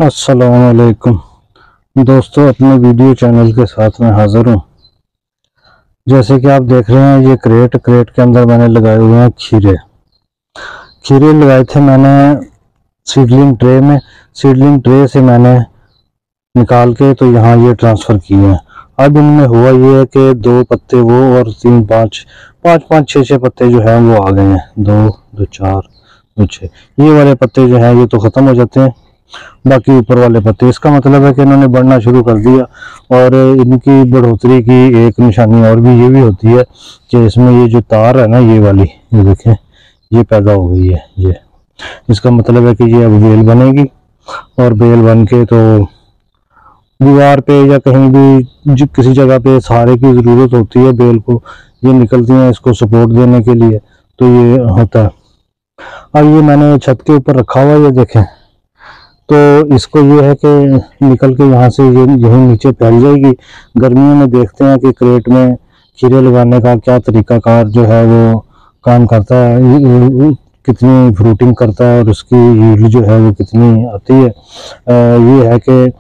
अस्सलामुअलैकुम दोस्तों, अपने वीडियो चैनल के साथ में हाजिर हूँ। जैसे कि आप देख रहे हैं, ये क्रेट के अंदर मैंने लगाए हुए हैं खीरे। खीरे लगाए थे मैंने सीडलिंग ट्रे में। सीडलिंग ट्रे से मैंने निकाल के तो यहाँ ये ट्रांसफ़र किए हैं। अब इनमें हुआ ये है कि 2 पत्ते वो और 3 5 5 5 6 6 पत्ते जो है वो आ गए हैं। 2 2 4 2 6 ये वाले पत्ते जो हैं ये तो ख़त्म हो जाते हैं, बाकी ऊपर वाले पत्ते। इसका मतलब है कि इन्होंने बढ़ना शुरू कर दिया। और इनकी बढ़ोतरी की एक निशानी और भी ये भी होती है कि इसमें ये जो तार है ना, ये वाली, ये देखें, ये पैदा हो गई है। ये इसका मतलब है कि ये अब बेल बनेगी, और बेल बन के तो दीवार पे या कहीं भी किसी जगह पे सहारे की ज़रूरत होती है बेल को, ये निकलती हैं इसको सपोर्ट देने के लिए, तो ये होता है। अब ये मैंने छत के ऊपर रखा हुआ है, ये देखें, तो इसको ये है कि निकल के यहाँ से ये यहीं नीचे फैल जाएगी। गर्मियों में देखते हैं कि क्रेट में खीरे लगाने का क्या तरीकाकार जो है वो काम करता है, कितनी फ्रूटिंग करता है और उसकी यील्ड जो है वो कितनी आती है। ये है कि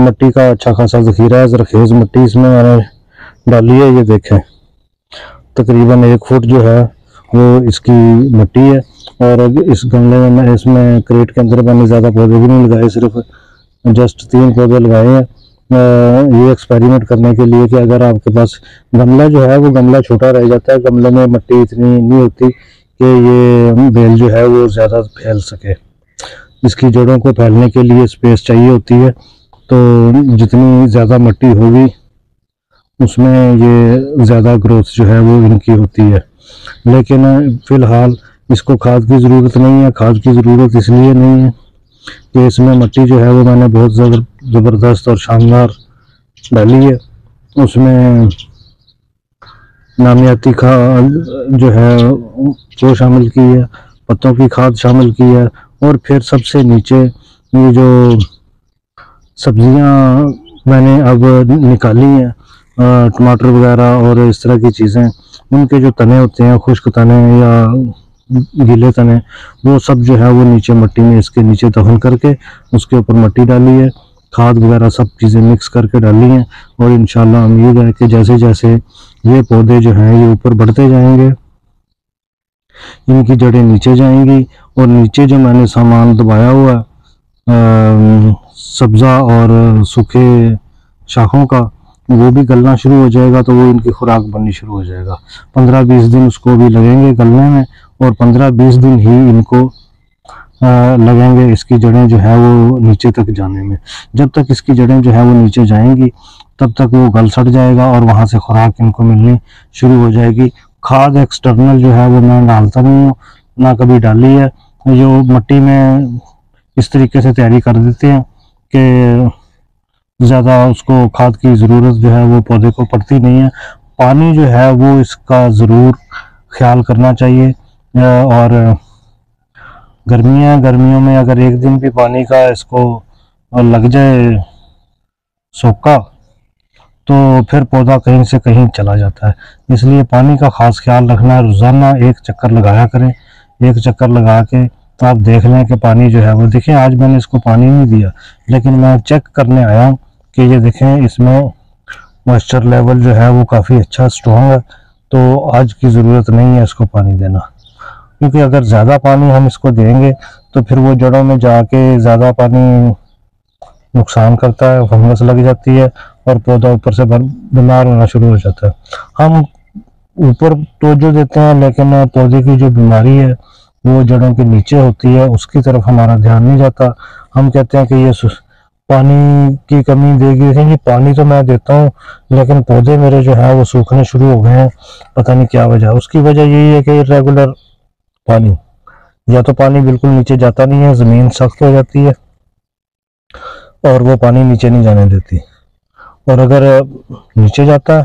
मिट्टी का अच्छा खासा ज़ख़ीरा है। ज़रखेज़ मिट्टी इसमें मैंने डाली है, ये देखें, तकरीबन 1 फुट जो है वो इसकी मिट्टी है। और इस गमले में मैं इसमें क्रेट के अंदर मैंने ज़्यादा पौधे भी नहीं लगाए, सिर्फ जस्ट 3 पौधे लगाए हैं, ये एक्सपेरिमेंट करने के लिए कि अगर आपके पास गमला जो है वो गमला छोटा रह जाता है, गमले में मिट्टी इतनी नहीं होती कि ये बेल जो है वो ज़्यादा फैल सके। इसकी जड़ों को फैलने के लिए स्पेस चाहिए होती है, तो जितनी ज़्यादा मिट्टी होगी उसमें ये ज़्यादा ग्रोथ जो है वो इनकी होती है। लेकिन फ़िलहाल इसको खाद की ज़रूरत नहीं है। खाद की ज़रूरत इसलिए नहीं है कि इसमें मिट्टी जो है वो मैंने बहुत ज़बरदस्त और शानदार डाली है। उसमें नामियाती खाद जो है वो शामिल की है, पत्तों की खाद शामिल की है, और फिर सबसे नीचे ये जो सब्जियां मैंने अब निकाली हैं, टमाटर वगैरह और इस तरह की चीज़ें, उनके जो तने होते हैं, खुश्क तने या गीले तने, वो सब जो है वो नीचे मिट्टी में इसके नीचे दफन करके उसके ऊपर मिट्टी डाली है, खाद वगैरह सब चीज़ें मिक्स करके डाली हैं। और इंशाल्लाह उम्मीद है कि जैसे जैसे ये पौधे जो हैं ये ऊपर बढ़ते जाएंगे, इनकी जड़ें नीचे जाएंगी, और नीचे जो मैंने सामान दबाया हुआ सब्ज़ा और सूखे शाखों का, वो भी गलना शुरू हो जाएगा, तो वो इनकी खुराक बननी शुरू हो जाएगा। 15-20 दिन उसको भी लगेंगे गलने में, और 15-20 दिन ही इनको लगेंगे इसकी जड़ें जो है वो नीचे तक जाने में। जब तक इसकी जड़ें जो है वो नीचे जाएंगी तब तक वो गल सड़ जाएगा और वहाँ से खुराक इनको मिलनी शुरू हो जाएगी। खाद एक्सटर्नल जो है वो मैं डालता नहीं हूँ, ना कभी डाली है। जो मिट्टी में इस तरीके से तैयारी कर देते हैं कि ज़्यादा उसको खाद की ज़रूरत जो है वो पौधे को पड़ती नहीं है। पानी जो है वो इसका ज़रूर ख्याल करना चाहिए। और गर्मियों में अगर एक दिन भी पानी का इसको लग जाए सोखा, तो फिर पौधा कहीं से कहीं चला जाता है। इसलिए पानी का ख़ास ख्याल रखना है। रोज़ाना 1 चक्कर लगाया करें। 1 चक्कर लगा के तो आप देख लें कि पानी जो है वो, देखें आज मैंने इसको पानी नहीं दिया, लेकिन मैं चेक करने आया हूँ कि ये देखें इसमें मॉइस्चर लेवल जो है वो काफ़ी अच्छा स्ट्रॉन्ग है। तो आज की ज़रूरत नहीं है इसको पानी देना, क्योंकि अगर ज़्यादा पानी हम इसको देंगे तो फिर वो जड़ों में जाके ज़्यादा पानी नुकसान करता है, फंगस लग जाती है और पौधा ऊपर से बीमार होना शुरू हो जाता है। हम ऊपर तवज्जो देते हैं, लेकिन पौधे की जो बीमारी है वो जड़ों के नीचे होती है, उसकी तरफ हमारा ध्यान नहीं जाता। हम कहते हैं कि ये पानी की कमी देगी, लेकिन पानी तो मैं देता हूँ, लेकिन पौधे मेरे जो है वो सूखने शुरू हो गए हैं। पता नहीं क्या वजह। उसकी वजह यही है कि रेगुलर पानी, या तो पानी बिल्कुल नीचे जाता नहीं है, ज़मीन सख्त हो जाती है और वो पानी नीचे नहीं जाने देती, और अगर नीचे जाता है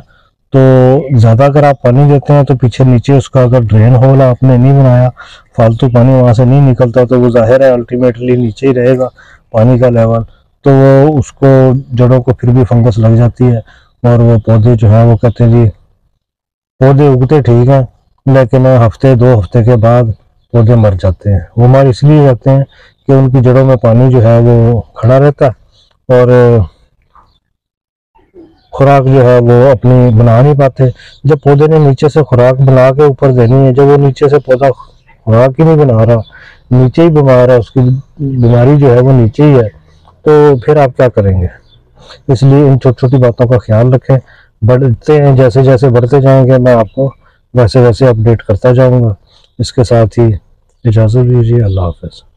तो ज़्यादा अगर आप पानी देते हैं तो पीछे नीचे उसका अगर ड्रेन होल आपने नहीं बनाया, फालतू पानी वहाँ से नहीं निकलता, तो वो जाहिर है अल्टीमेटली नीचे ही रहेगा पानी का लेवल। तो वो उसको जड़ों को फिर भी फंगस लग जाती है, और वो पौधे जो है वो कहते हैं जी, पौधे उगते ठीक हैं लेकिन हफ्ते 2 हफ्ते के बाद पौधे मर जाते हैं। वो मर इसलिए जाते हैं कि उनकी जड़ों में पानी जो है वो खड़ा रहता है और खुराक जो है वो अपनी बना नहीं पाते। जब पौधे ने नीचे से खुराक बना के ऊपर देनी है, जब वो नीचे से पौधा खुराक ही नहीं बना रहा, नीचे ही बीमार है, उसकी बीमारी जो है वो नीचे ही है, तो फिर आप क्या करेंगे। इसलिए इन छोटी छोटी बातों का ख्याल रखें। बढ़ते हैं, जैसे जैसे बढ़ते जाएंगे मैं आपको वैसे वैसे अपडेट करता जाऊंगा। इसके साथ ही इजाज़त दीजिए। अल्लाह हाफ़िज़।